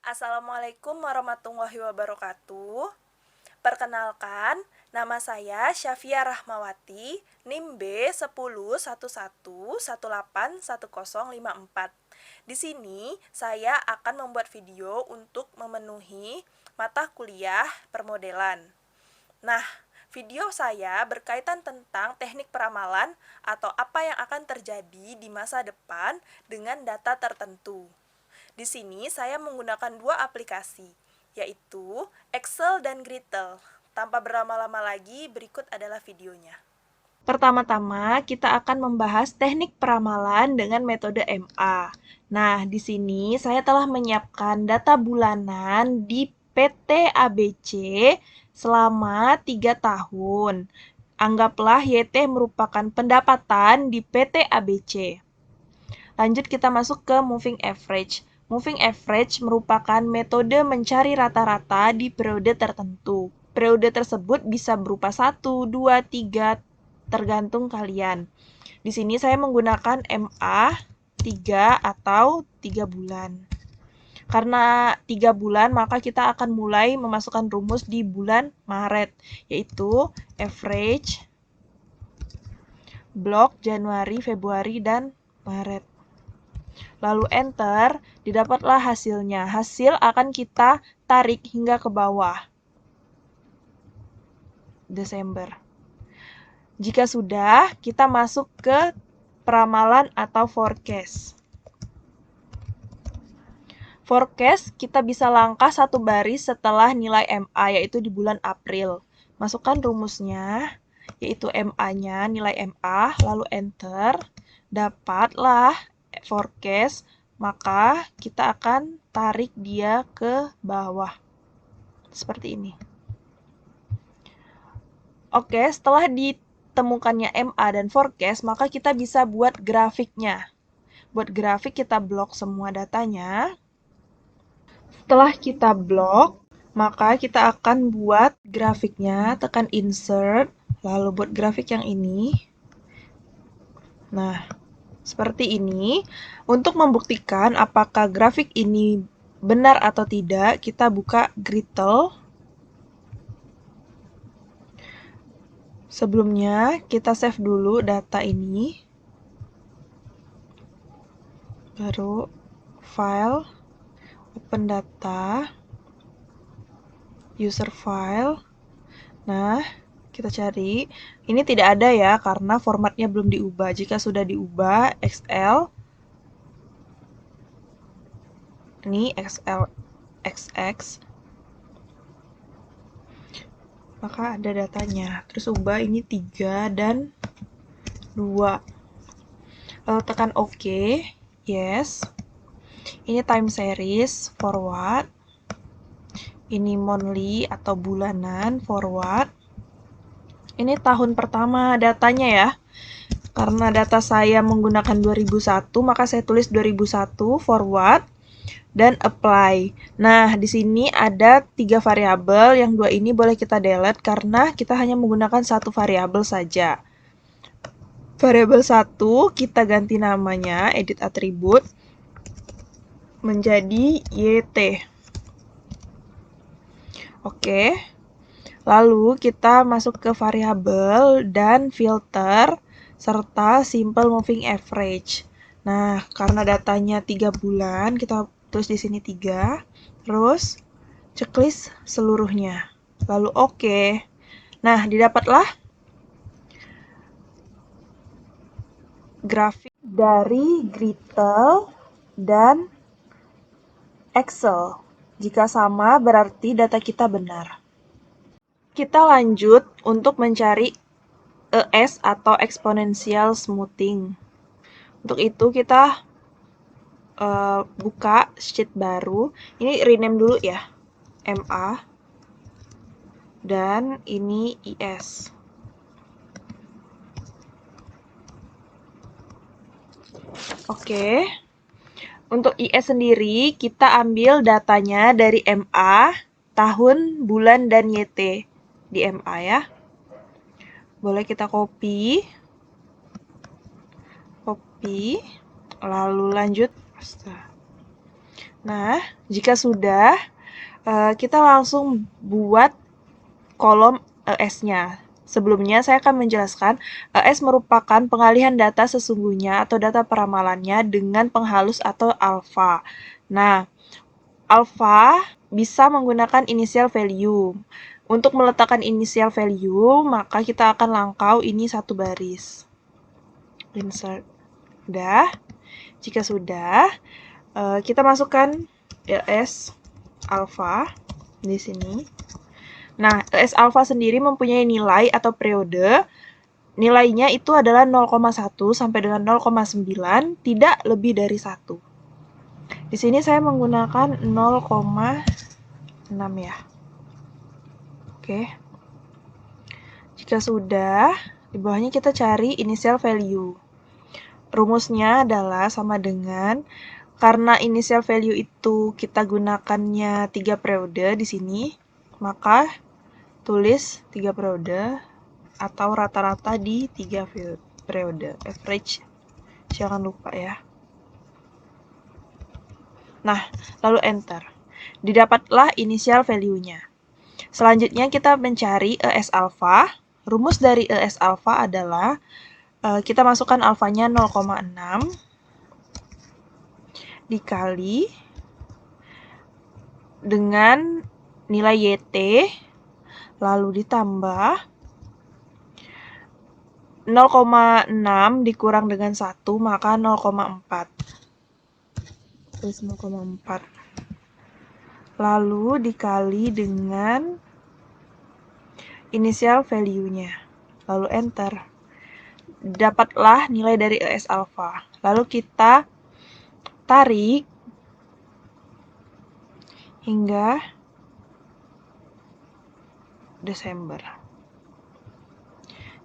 Assalamualaikum warahmatullahi wabarakatuh. Perkenalkan, nama saya Syafia Rahmawati, NIM B1011181054. Di sini saya akan membuat video untuk memenuhi mata kuliah permodelan. Nah, video saya berkaitan tentang teknik peramalan atau apa yang akan terjadi di masa depan dengan data tertentu. Di sini saya menggunakan dua aplikasi, yaitu Excel dan Grittle. Tanpa berlama-lama lagi, berikut adalah videonya. Pertama-tama, kita akan membahas teknik peramalan dengan metode MA. Nah, di sini saya telah menyiapkan data bulanan di PT ABC selama 3 tahun. Anggaplah YT merupakan pendapatan di PT ABC. Lanjut kita masuk ke moving average. Moving average merupakan metode mencari rata-rata di periode tertentu. Periode tersebut bisa berupa 1, 2, 3, tergantung kalian. Di sini saya menggunakan MA 3 atau 3 bulan. Karena 3 bulan, maka kita akan mulai memasukkan rumus di bulan Maret, yaitu average blok Januari, Februari, dan Maret. Lalu enter, didapatlah hasilnya. Hasil akan kita tarik hingga ke bawah. Desember. Jika sudah, kita masuk ke peramalan atau forecast. Forecast kita bisa langkah satu baris setelah nilai MA, yaitu di bulan April. Masukkan rumusnya, yaitu MA-nya, nilai MA, lalu enter. Dapatlah forecast, maka kita akan tarik dia ke bawah. Seperti ini. Oke, setelah ditemukannya MA dan forecast, maka kita bisa buat grafiknya. Buat grafik kita blok semua datanya. Setelah kita blok, maka kita akan buat grafiknya, tekan insert, lalu buat grafik yang ini. Nah, seperti ini. Untuk membuktikan apakah grafik ini benar atau tidak, kita buka Grittle. Sebelumnya, kita save dulu data ini. Baru file, open data, user file. Nah, kita cari. Ini tidak ada ya, karena formatnya belum diubah. Jika sudah diubah, XL. Ini XLXX. Maka ada datanya. Terus ubah ini 3 dan 2. Lalu tekan OK. Yes. Ini time series, forward. Ini monthly atau bulanan, forward. Ini tahun pertama datanya ya. Karena data saya menggunakan 2001, maka saya tulis 2001, forward, dan apply. Nah, di sini ada 3 variabel, yang 2 ini boleh kita delete karena kita hanya menggunakan 1 variabel saja. Variabel 1 kita ganti namanya, edit atribut, menjadi YT. Oke. Lalu kita masuk ke variabel dan filter serta simple moving average. Nah, karena datanya 3 bulan, kita tulis di sini 3. Terus checklist seluruhnya. Lalu oke. Nah, didapatlah grafik dari Grittle dan Excel. Jika sama, berarti data kita benar. Kita lanjut untuk mencari ES atau exponential smoothing. Untuk itu kita buka sheet baru. Ini rename dulu ya, MA. Dan ini IS. Oke. Untuk IS sendiri, kita ambil datanya dari MA, tahun, bulan, dan YT di MA ya. Boleh kita copy, lalu lanjut. Nah, jika sudah, kita langsung buat kolom ES-nya. Sebelumnya, saya akan menjelaskan ES merupakan pengalihan data sesungguhnya atau data peramalannya dengan penghalus atau alfa. Nah, alfa bisa menggunakan initial value. Untuk meletakkan initial value, maka kita akan langkau ini satu baris. Insert. Sudah. Jika sudah, kita masukkan ES alpha di sini. Nah, ES alpha sendiri mempunyai nilai atau periode. Nilainya itu adalah 0,1 sampai dengan 0,9, tidak lebih dari 1. Di sini saya menggunakan 0,6 ya. Oke. Jika sudah, di bawahnya kita cari initial value. Rumusnya adalah sama dengan, karena initial value itu kita gunakannya 3 periode di sini, maka tulis 3 periode atau rata-rata di 3 periode. Average, jangan lupa ya. Nah, lalu enter. Didapatlah initial value-nya. Selanjutnya kita mencari ES alpha. Rumus dari ES alpha adalah kita masukkan alfanya 0,6 dikali dengan nilai YT, lalu ditambah 0,6 dikurang dengan 1, maka 0,4. Terus 0,4. Lalu dikali dengan initial value-nya. Lalu enter. Dapatlah nilai dari ES alpha. Lalu kita tarik hingga Desember.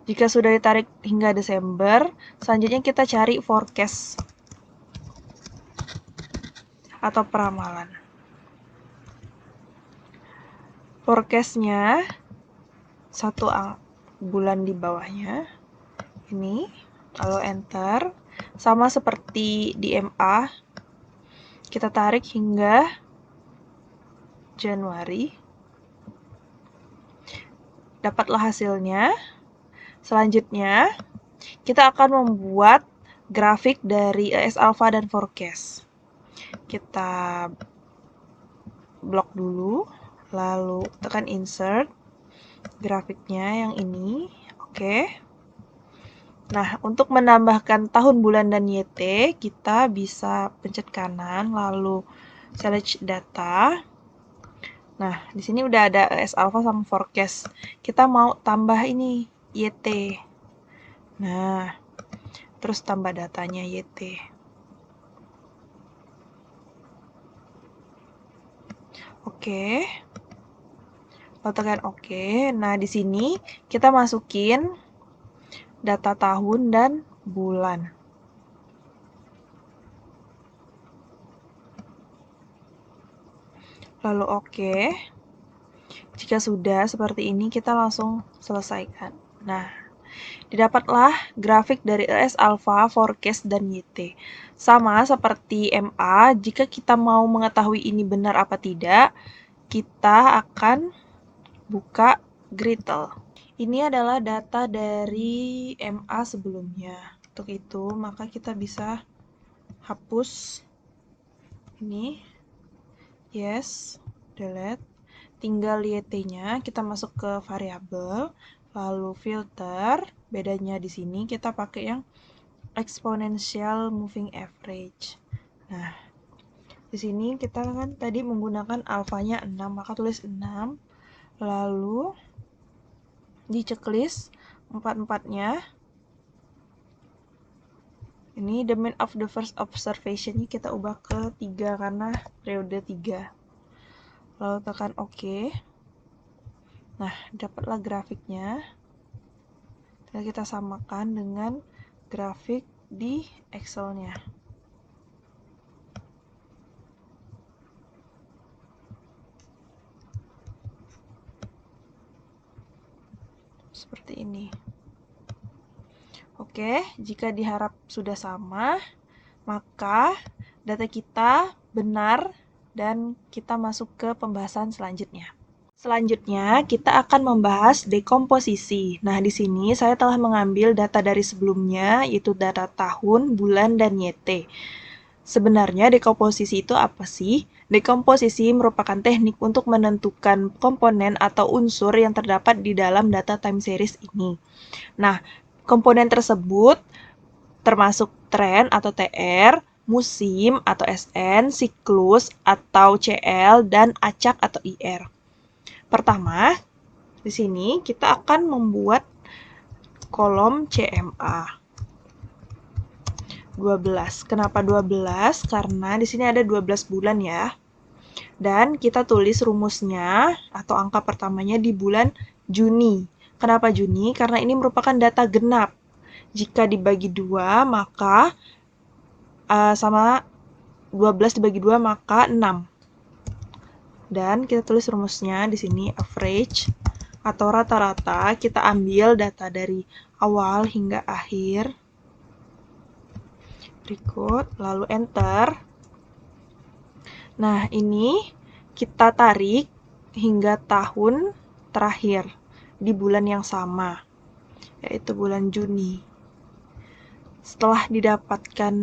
Jika sudah ditarik hingga Desember, selanjutnya kita cari forecast atau peramalan. Forecast-nya satu bulan di bawahnya ini, lalu enter. Sama seperti di MA, kita tarik hingga Januari. Dapatlah hasilnya. Selanjutnya, kita akan membuat grafik dari ES alpha dan forecast. Kita blok dulu, lalu tekan insert, grafiknya yang ini, oke. Nah, untuk menambahkan tahun, bulan, dan YT, kita bisa pencet kanan, lalu select data. Nah, di sini udah ada ES alpha sama forecast. Kita mau tambah ini, YT. Nah, terus tambah datanya YT. Oke. Lalu tekan oke. Nah, di sini kita masukin data tahun dan bulan. Lalu oke. Jika sudah seperti ini, kita langsung selesaikan. Nah, didapatlah grafik dari ES alpha, forecast, dan YT. Sama seperti MA, jika kita mau mengetahui ini benar apa tidak, kita akan buka Gradle. Ini adalah data dari MA sebelumnya. Untuk itu, maka kita bisa hapus ini. Yes, delete. Tinggal YT-nya, kita masuk ke variabel, lalu filter. Bedanya di sini kita pakai yang exponential moving average. Nah, di sini kita kan tadi menggunakan alfanya 6, maka tulis 6. Lalu di checklist 4-4-nya. Ini the mean of the first observation-nya kita ubah ke 3 karena periode 3. Lalu tekan OK. Nah, dapatlah grafiknya. Kita samakan dengan grafik di Excel-nya. Seperti ini. Oke, jika diharap sudah sama, maka data kita benar dan kita masuk ke pembahasan selanjutnya. Selanjutnya, kita akan membahas dekomposisi. Nah, di sini saya telah mengambil data dari sebelumnya, yaitu data tahun, bulan, dan YT. Sebenarnya dekomposisi itu apa sih? Dekomposisi merupakan teknik untuk menentukan komponen atau unsur yang terdapat di dalam data time series ini. Nah, komponen tersebut termasuk tren atau TR, musim atau SN, siklus atau CL, dan acak atau IR. Pertama, di sini kita akan membuat kolom CMA. 12. Kenapa 12? Karena di sini ada 12 bulan ya. Dan kita tulis rumusnya atau angka pertamanya di bulan Juni. Kenapa Juni? Karena ini merupakan data genap. Jika dibagi 2, maka sama 12 dibagi 2 maka 6. Dan kita tulis rumusnya di sini average atau rata-rata. Kita ambil data dari awal hingga akhir. Berikut, lalu enter. Nah, ini kita tarik hingga tahun terakhir di bulan yang sama, yaitu bulan Juni. Setelah didapatkan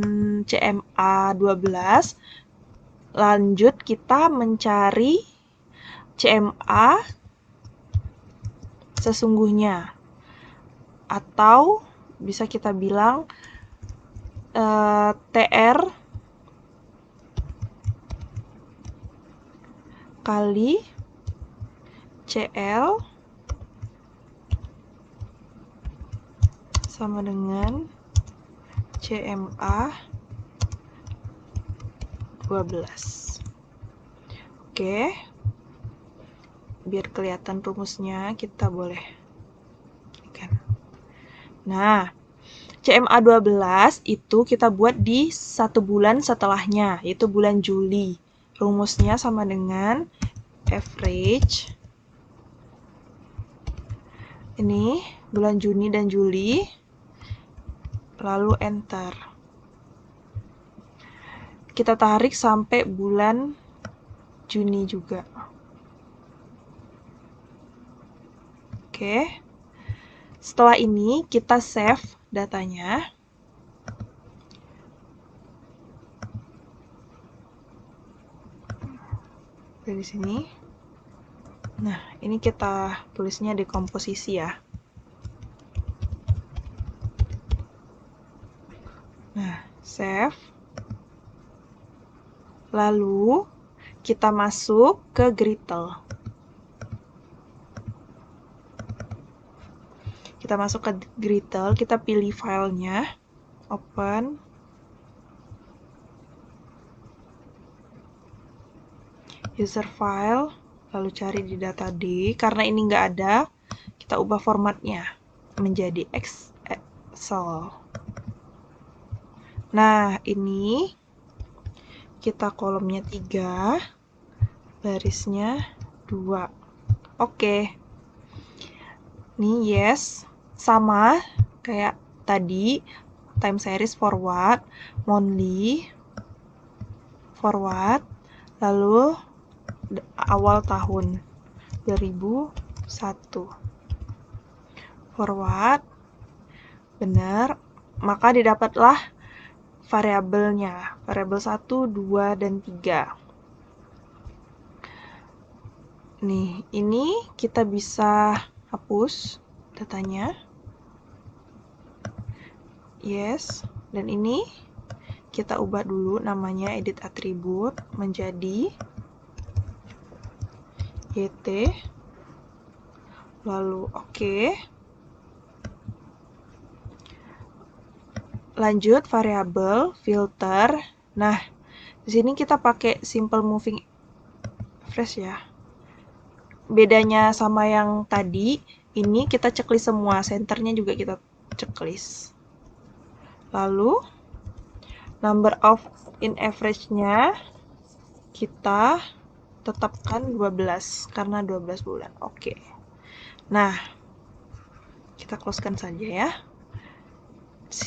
CMA 12, lanjut kita mencari CMA sesungguhnya. Atau bisa kita bilang TR kali CL sama dengan CMA 12. Oke. Biar kelihatan rumusnya, kita boleh. Nah, CMA 12 itu kita buat di 1 bulan setelahnya, yaitu bulan Juli. Rumusnya sama dengan average. Ini bulan Juni dan Juli. Lalu enter. Kita tarik sampai bulan Juni juga. Oke. Setelah ini kita save datanya. Dari sini. Nah, ini kita tulisnya dekomposisi ya. Nah, save. Lalu kita masuk ke Grittle. Kita masuk ke Grittle, kita pilih filenya, open. User file, lalu cari di data D. Karena ini nggak ada, kita ubah formatnya menjadi Excel. Nah, ini kita kolomnya 3, barisnya 2. Oke. Nih, yes. Sama kayak tadi, time series forward, monthly, forward, lalu awal tahun 2001. Forward, benar, maka didapatlah variabelnya, variabel 1, 2, dan 3. Nih, ini kita bisa hapus datanya. Yes, dan ini kita ubah dulu namanya edit atribut menjadi YT. Lalu oke. Lanjut variabel filter. Nah, di sini kita pakai simple moving average ya. Bedanya sama yang tadi, ini kita checklist semua, centernya juga kita checklist. Lalu number of in average-nya kita tetapkan 12 karena 12 bulan. Oke. Nah, kita closekan saja ya.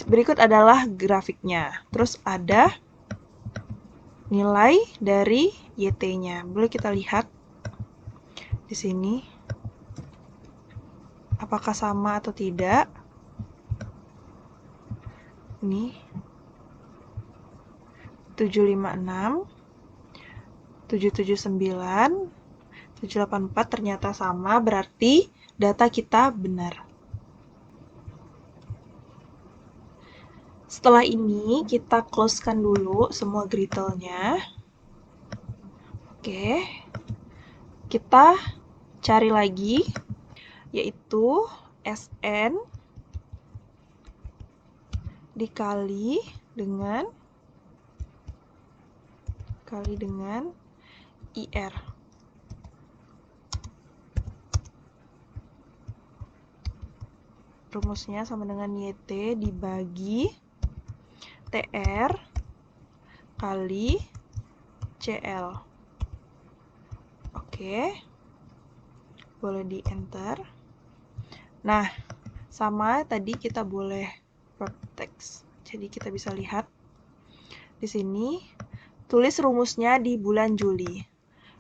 Berikut adalah grafiknya. Terus ada nilai dari YT-nya. Boleh kita lihat di sini apakah sama atau tidak. Ini 756, 779, 784 ternyata sama, berarti data kita benar. Setelah ini kita closekan dulu semua gridle-nya. Oke. Kita cari lagi, yaitu SN dikali dengan IR. Rumusnya sama dengan YT dibagi TR kali CL. Oke. Boleh di enter. Nah, sama tadi kita boleh wrap text. Jadi kita bisa lihat di sini tulis rumusnya di bulan Juli.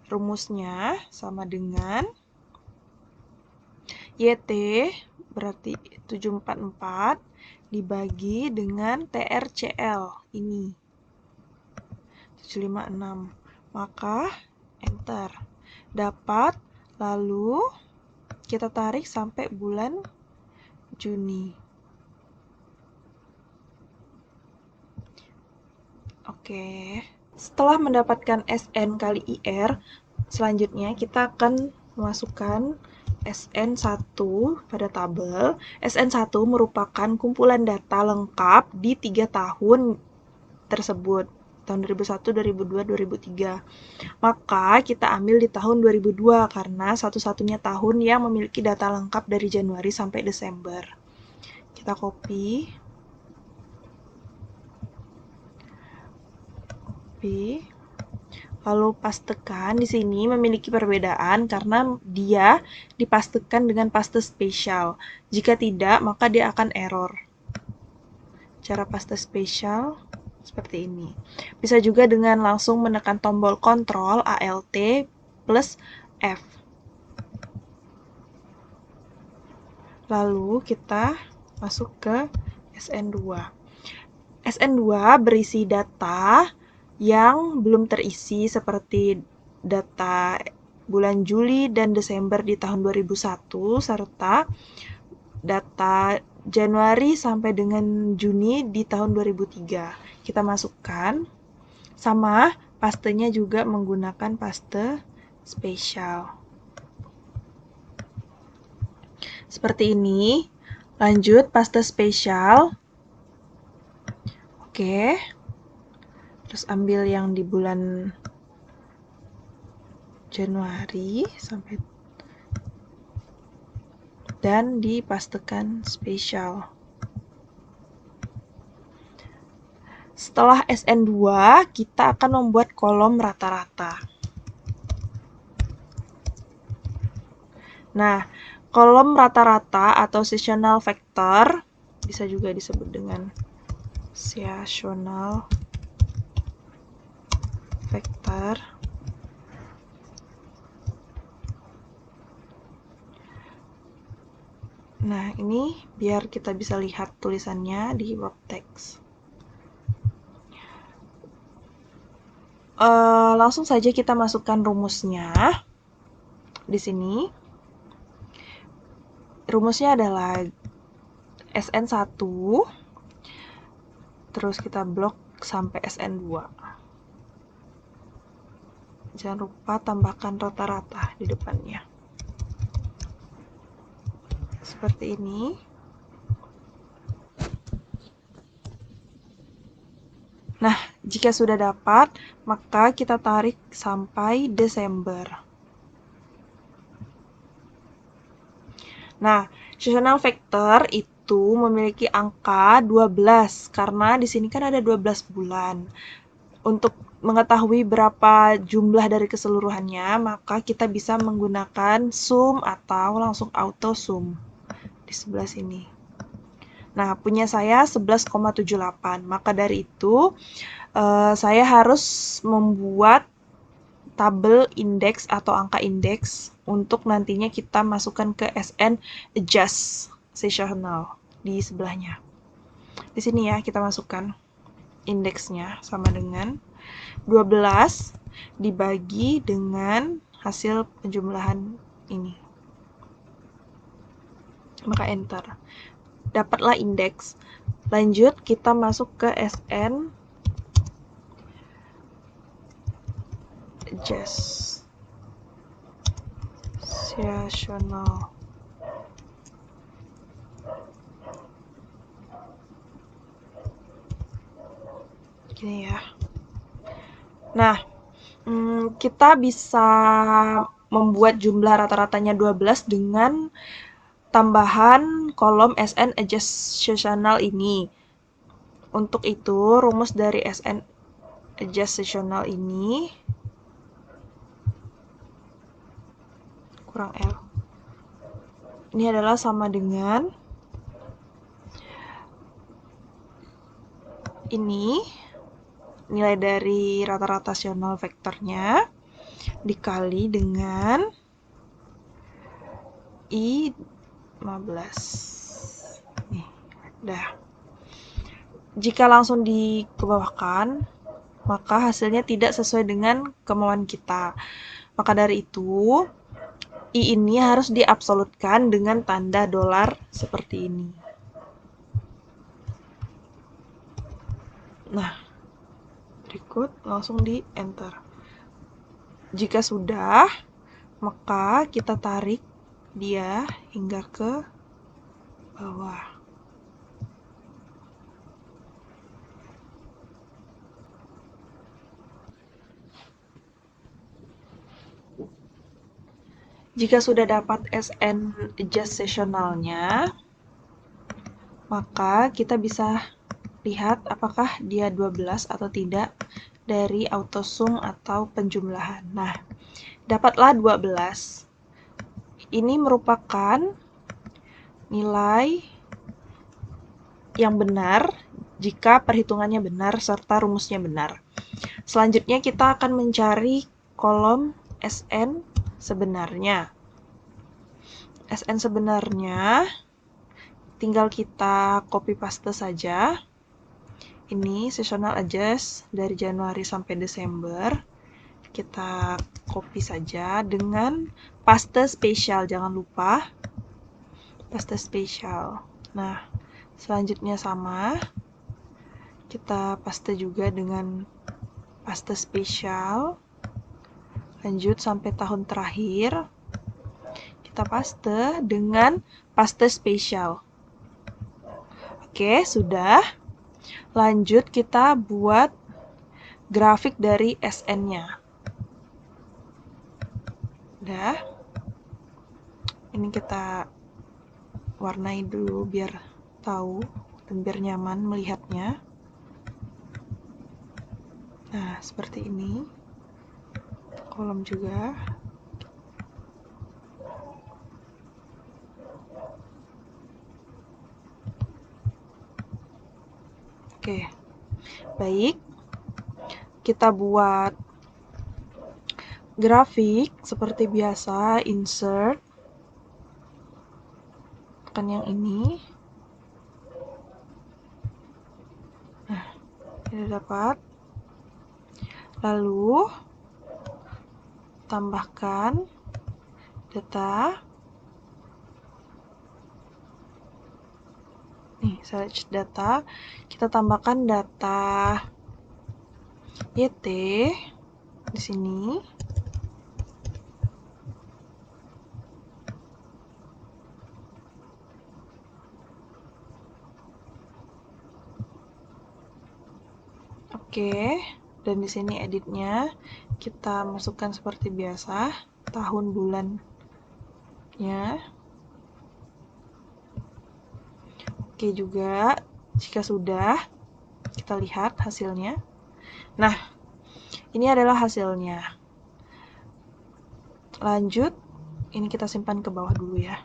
Rumusnya sama dengan YT berarti 744 dibagi dengan TRCL ini 756. Maka enter. Dapat, lalu kita tarik sampai bulan Juni. Oke. Setelah mendapatkan SN kali IR, selanjutnya kita akan memasukkan SN1 pada tabel. SN1 merupakan kumpulan data lengkap di 3 tahun tersebut. Tahun 2001, 2002, 2003. Maka kita ambil di tahun 2002 karena satu-satunya tahun yang memiliki data lengkap dari Januari sampai Desember. Kita copy. Lalu pastekan. Di sini memiliki perbedaan karena dia dipastekan dengan paste spesial. Jika tidak, maka dia akan error. Cara paste spesial seperti ini. Bisa juga dengan langsung menekan tombol Ctrl Alt plus F. Lalu kita masuk ke SN2. SN2 berisi data yang belum terisi seperti data bulan Juli dan Desember di tahun 2001 serta data Januari sampai dengan Juni di tahun 2003. Kita masukkan, sama pastenya juga menggunakan paste spesial. Seperti ini. Lanjut paste spesial. Oke. Terus ambil yang di bulan Januari sampai dan dipastekan spesial. Setelah SN2, kita akan membuat kolom rata-rata. Nah, kolom rata-rata atau seasonal factor bisa juga disebut dengan seasonal factor. Nah, ini biar kita bisa lihat tulisannya di wrap text. Langsung saja kita masukkan rumusnya di sini. Rumusnya adalah SN1, terus kita blok sampai SN2. Jangan lupa tambahkan rata-rata di depannya. Seperti ini. Nah, jika sudah dapat, maka kita tarik sampai Desember. Nah, seasonal factor itu memiliki angka 12 karena di sini kan ada 12 bulan. Untuk mengetahui berapa jumlah dari keseluruhannya, maka kita bisa menggunakan sum atau langsung auto sum di sebelah sini. Nah, punya saya 11,78. Maka dari itu, saya harus membuat tabel indeks atau angka indeks untuk nantinya kita masukkan ke SN adjust seasonal di sebelahnya. Di sini ya, kita masukkan indeksnya sama dengan 12 dibagi dengan hasil penjumlahan ini. Maka enter. Dapatlah indeks. Lanjut kita masuk ke SN adjust seasonal. Gini ya. Nah, kita bisa membuat jumlah rata-ratanya 12 dengan tambahan kolom SN adjust seasonal ini. Untuk itu, rumus dari SN adjust seasonal ini kurang L. Ini adalah sama dengan ini, nilai dari rata-rata seasonal vektornya dikali dengan I15. Nih, udah. Jika langsung dikebawahkan, maka hasilnya tidak sesuai dengan kemauan kita. Maka dari itu, I ini harus diabsolutkan dengan tanda dolar seperti ini. Nah, berikut langsung di enter. Jika sudah, maka kita tarik dia hingga ke bawah. Jika sudah dapat SN adjust seasonalnya, maka kita bisa lihat apakah dia 12 atau tidak dari autosum atau penjumlahan. Nah, dapatlah 12. Ini merupakan nilai yang benar jika perhitungannya benar serta rumusnya benar. Selanjutnya kita akan mencari kolom SN sebenarnya. SN sebenarnya tinggal kita copy paste saja. Ini seasonal adjust dari Januari sampai Desember. Kita copy saja dengan paste spesial, jangan lupa paste spesial. Nah, selanjutnya sama. Kita paste juga dengan paste spesial. Lanjut sampai tahun terakhir. Kita paste dengan paste spesial. Oke, sudah. Lanjut kita buat grafik dari SN-nya. Udah. Ini kita warnai dulu biar tahu dan biar nyaman melihatnya. Nah, seperti ini. Kolom juga. Oke, baik. Kita buat grafik seperti biasa, insert. Tekan yang ini. Nah, ini dapat. Lalu, tambahkan data. Nih, search data. Kita tambahkan data YT di sini. Oke, dan di sini editnya kita masukkan seperti biasa tahun bulannya. Oke juga, jika sudah kita lihat hasilnya. Nah, ini adalah hasilnya. Lanjut, ini kita simpan ke bawah dulu ya.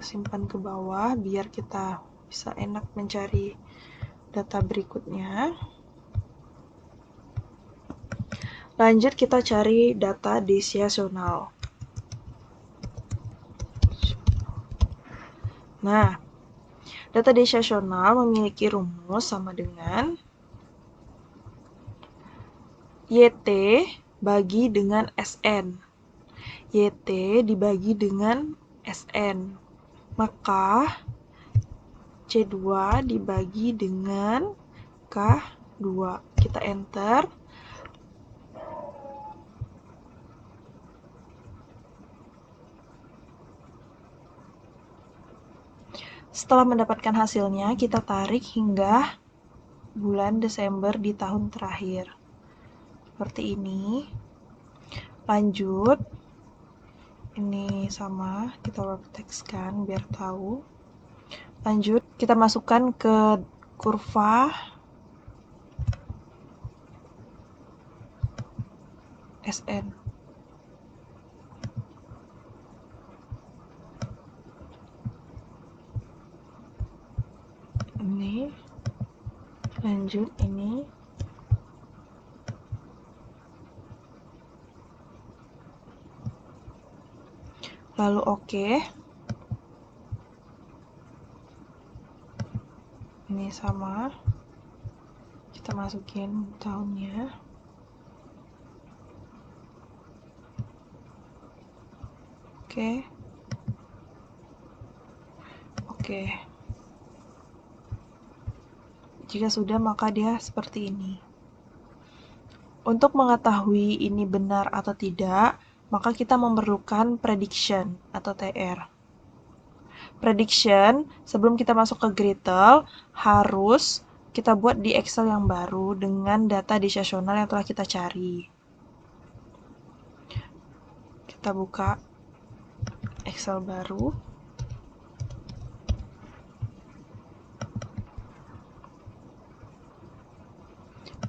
simpan ke bawah biar kita bisa enak mencari data berikutnya. Lanjut kita cari data decisional. Nah, data decisional memiliki rumus sama dengan YT bagi dengan SN. YT dibagi dengan SN. Maka C2 dibagi dengan K2. Kita enter. Setelah mendapatkan hasilnya, kita tarik hingga bulan Desember di tahun terakhir. Seperti ini. Lanjut. Ini sama, kita wrap text-kan biar tahu. Lanjut, kita masukkan ke kurva SN. Ini. Lanjut ini. Lalu oke. Ini sama. Kita masukin tahunnya. Oke. Oke. Jika sudah, maka dia seperti ini. Untuk mengetahui ini benar atau tidak, maka kita memerlukan prediction atau TR. Prediction, sebelum kita masuk ke Gradle, harus kita buat di Excel yang baru dengan data decisional yang telah kita cari. Kita buka Excel baru.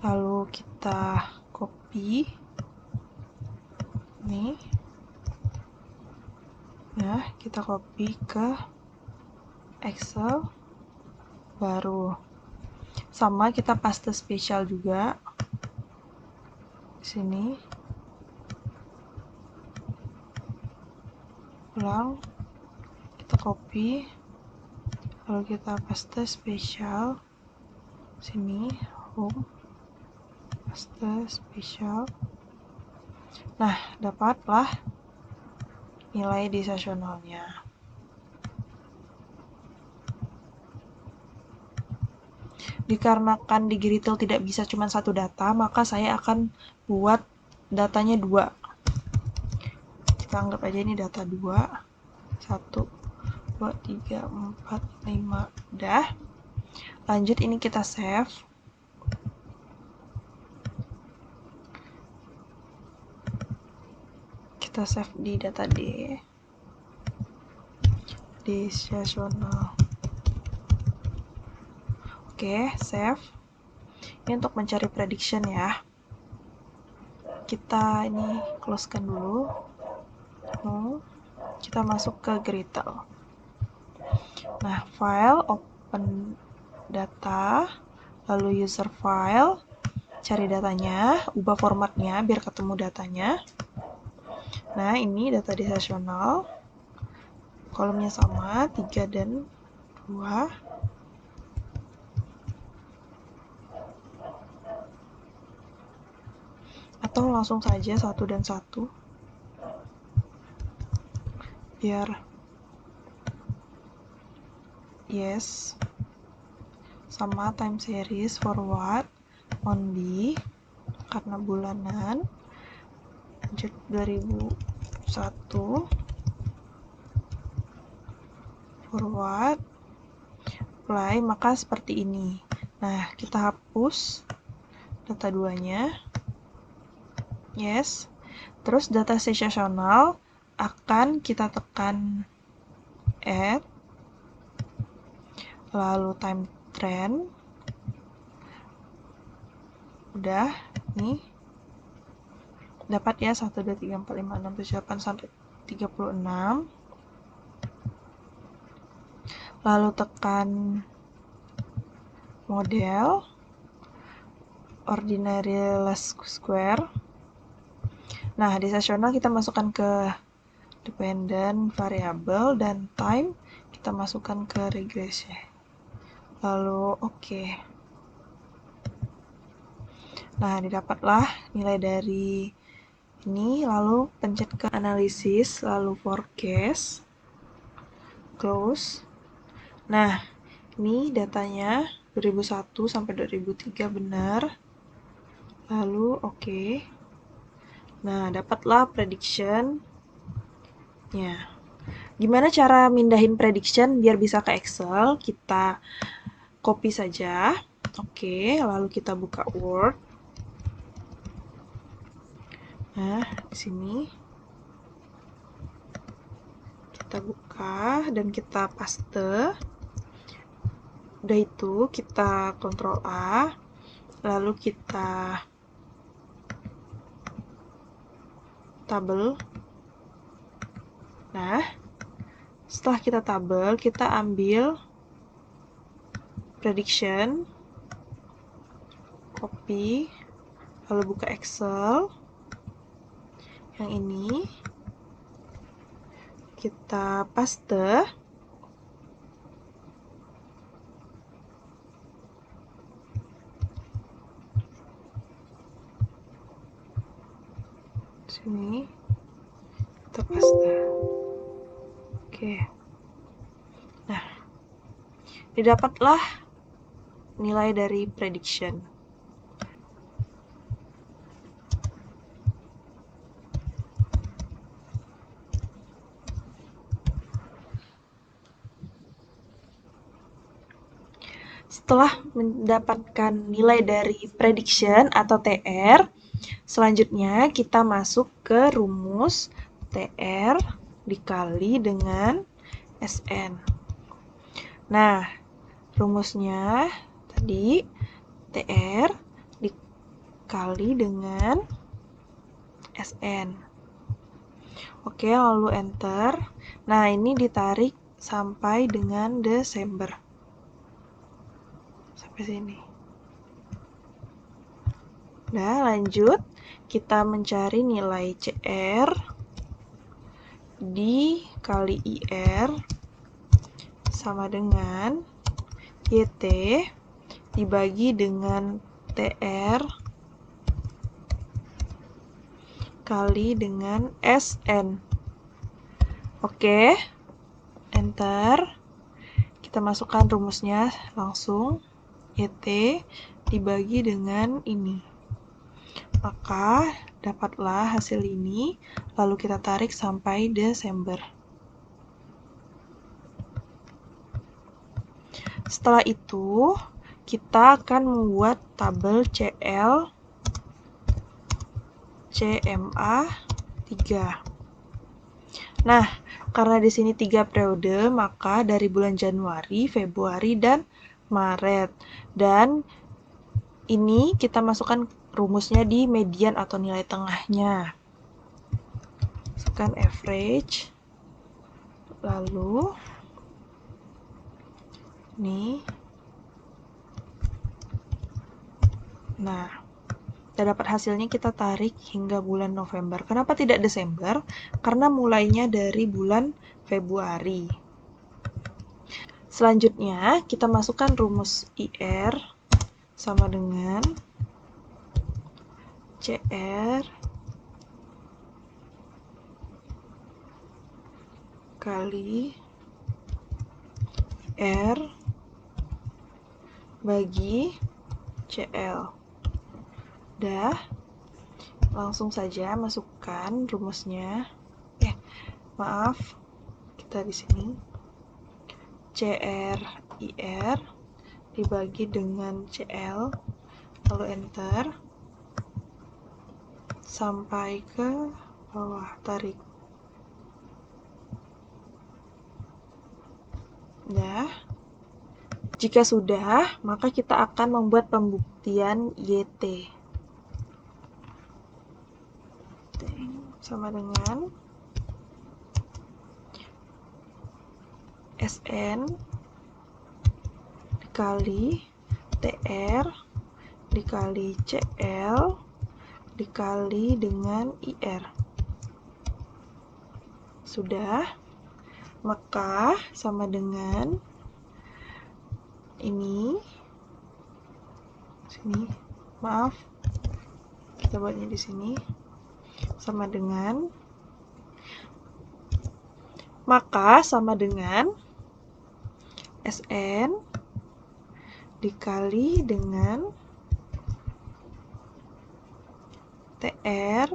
Lalu kita copy. Nih. Nah, kita copy ke Excel baru. Sama kita paste spesial juga. Di sini. Ulang. Kita copy. Lalu kita paste spesial. Sini, home. Paste spesial. Nah, dapatlah nilai decisionalnya. Dikarenakan di Gradle tidak bisa cuma satu data, maka saya akan buat datanya 2. Kita anggap aja ini data 2. 1, 2, 3, 4, 5. Udah. Lanjut ini kita save. Kita save di data D. Decisional. Oke, save. Ini untuk mencari prediction ya. Kita ini close-kan dulu. Kita masuk ke Gradle. Nah, file, open data, lalu user file, cari datanya, ubah formatnya biar ketemu datanya. Nah, ini data decisional. Kolomnya sama, 3 dan 2. Atau langsung saja 1 dan 1. Biar yes. Sama time series forward only karena bulanan. Lanjut 2001 forward apply, maka seperti ini. Nah, kita hapus data 2-nya. Yes. Terus data decisional akan kita tekan add, lalu time trend. Udah, nih. Dapat ya 1, 2, 3, 4, 5, 6, 7, 8 sampai 36. lalu tekan model, ordinary least square. Nah, di situasional kita masukkan ke dependent variable dan time kita masukkan ke regresi. Lalu oke. Nah, didapatlah nilai dari ini, lalu pencet ke analisis, lalu forecast, close. Nah, ini datanya 2001 sampai 2003 benar. Lalu oke. Nah, dapatlah prediction. Ya. Gimana cara mindahin prediction biar bisa ke Excel? Kita copy saja. Oke, lalu kita buka Word. Nah, di sini kita buka dan kita paste. Udah itu kita Ctrl A, lalu kita tabel. Nah, setelah kita tabel, kita ambil prediction, copy, lalu buka Excel. Yang ini kita paste. Sini kita paste. Oke. Nah, didapatlah nilai dari prediction. Setelah mendapatkan nilai dari prediction atau TR, selanjutnya kita masuk ke rumus TR dikali dengan SN. Nah, rumusnya tadi TR dikali dengan SN. Oke, lalu enter. Nah, ini ditarik sampai dengan Desember. Sampai sini. Nah, lanjut. Kita mencari nilai CR dikali IR sama dengan YT dibagi dengan TR kali dengan SN. Oke, enter. Kita masukkan rumusnya langsung. YT dibagi dengan ini. Maka dapatlah hasil ini, lalu kita tarik sampai Desember. Setelah itu, kita akan membuat tabel CL CMA 3. Nah, karena di sini 3 periode, maka dari bulan Januari, Februari, dan Maret. Dan ini kita masukkan rumusnya di median atau nilai tengahnya. Masukkan average. Lalu ini. Nah, kita dapat hasilnya, kita tarik hingga bulan November. Kenapa tidak Desember? Karena mulainya dari bulan Februari. Selanjutnya, kita masukkan rumus IR sama dengan CR kali IR bagi CL. Udah, langsung saja masukkan rumusnya. Maaf, kita di sini CR IR dibagi dengan CL, lalu enter sampai ke bawah, tarik. Nah, jika sudah, maka kita akan membuat pembuktian YT sama dengan SN dikali TR dikali CL dikali dengan IR. Sudah, maka sama dengan ini, sini, maaf, kita buatnya di sini, sama dengan, maka sama dengan SN dikali dengan TR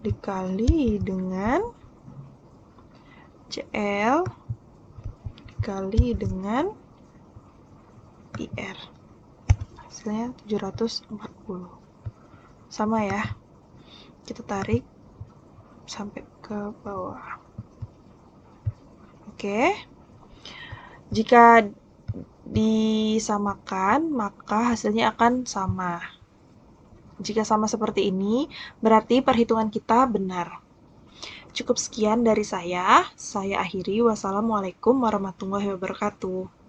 dikali dengan CL dikali dengan IR. Hasilnya 740. Sama ya. Kita tarik sampai ke bawah. Oke. Jika disamakan, maka hasilnya akan sama. Jika sama seperti ini, berarti perhitungan kita benar. Cukup sekian dari saya akhiri. Wassalamualaikum warahmatullahi wabarakatuh.